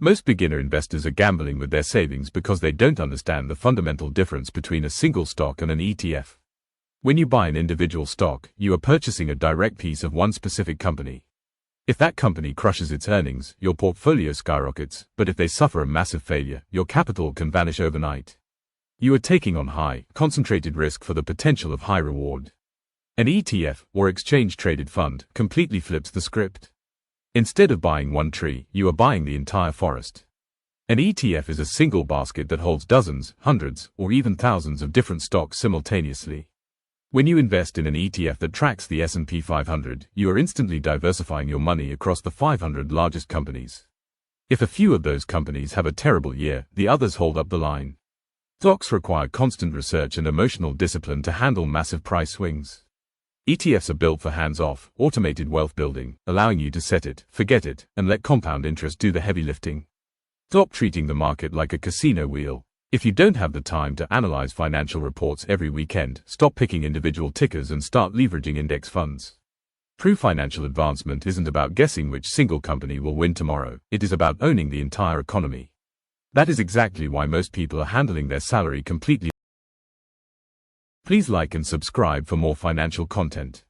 Most beginner investors are gambling with their savings because they don't understand the fundamental difference between a single stock and an ETF. When you buy an individual stock, you are purchasing a direct piece of one specific company. If that company crushes its earnings, your portfolio skyrockets, but if they suffer a massive failure, your capital can vanish overnight. You are taking on high, concentrated risk for the potential of high reward. An ETF, or exchange-traded fund, completely flips the script. Instead of buying one tree, you are buying the entire forest. An ETF is a single basket that holds dozens, hundreds, or even thousands of different stocks simultaneously. When you invest in an ETF that tracks the S&P 500, you are instantly diversifying your money across the 500 largest companies. If a few of those companies have a terrible year, the others hold up the line. Stocks require constant research and emotional discipline to handle massive price swings. ETFs are built for hands-off, automated wealth building, allowing you to set it, forget it, and let compound interest do the heavy lifting. Stop treating the market like a casino wheel. If you don't have the time to analyze financial reports every weekend, stop picking individual tickers and start leveraging index funds. True financial advancement isn't about guessing which single company will win tomorrow, it is about owning the entire economy. That is exactly why most people are handling their salary completely. Please like and subscribe for more financial content.